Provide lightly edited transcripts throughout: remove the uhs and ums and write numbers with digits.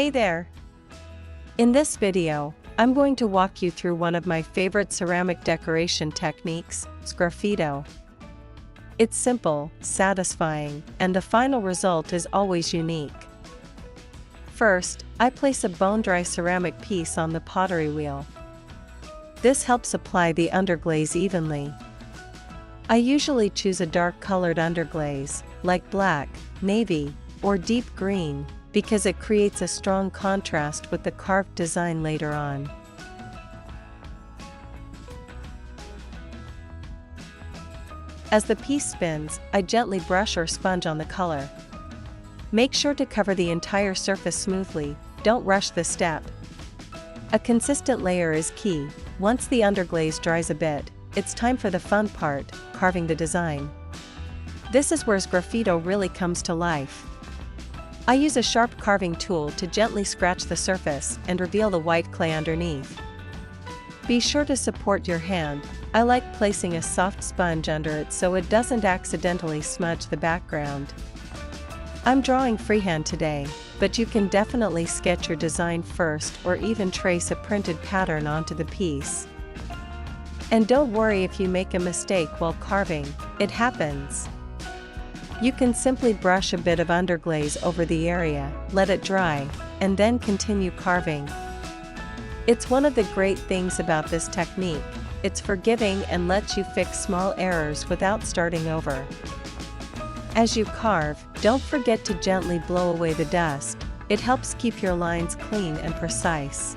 Hey there! In this video, I'm going to walk you through one of my favorite ceramic decoration techniques, sgraffito. It's simple, satisfying, and the final result is always unique. First, I place a bone-dry ceramic piece on the pottery wheel. This helps apply the underglaze evenly. I usually choose a dark-colored underglaze, like black, navy, or deep green, because it creates a strong contrast with the carved design later on. As the piece spins, I gently brush or sponge on the color. Make sure to cover the entire surface smoothly, don't rush this step. A consistent layer is key. Once the underglaze dries a bit, it's time for the fun part, carving the design. This is where sgraffito really comes to life. I use a sharp carving tool to gently scratch the surface and reveal the white clay underneath. Be sure to support your hand. I like placing a soft sponge under it so it doesn't accidentally smudge the background. I'm drawing freehand today, but you can definitely sketch your design first or even trace a printed pattern onto the piece. And don't worry if you make a mistake while carving, it happens. You can simply brush a bit of underglaze over the area, let it dry, and then continue carving. It's one of the great things about this technique. It's forgiving and lets you fix small errors without starting over. As you carve, don't forget to gently blow away the dust. It helps keep your lines clean and precise.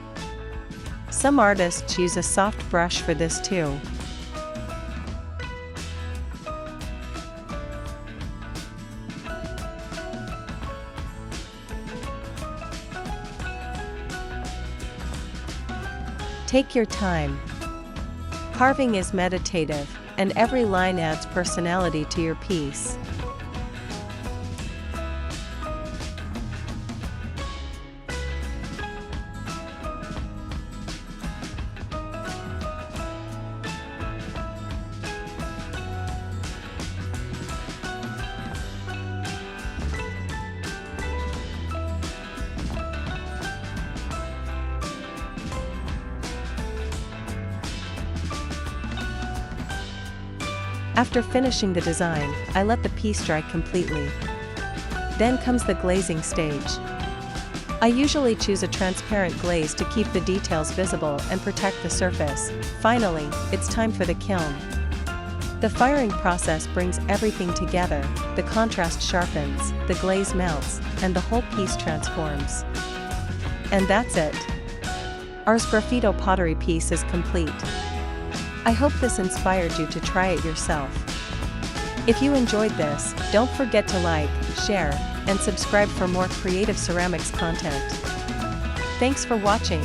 Some artists use a soft brush for this too. Take your time. Carving is meditative, and every line adds personality to your piece. After finishing the design, I let the piece dry completely. Then comes the glazing stage. I usually choose a transparent glaze to keep the details visible and protect the surface. Finally, it's time for the kiln. The firing process brings everything together, the contrast sharpens, the glaze melts, and the whole piece transforms. And that's it. Our sgraffito pottery piece is complete. I hope this inspired you to try it yourself. If you enjoyed this, don't forget to like, share, and subscribe for more creative ceramics content. Thanks for watching.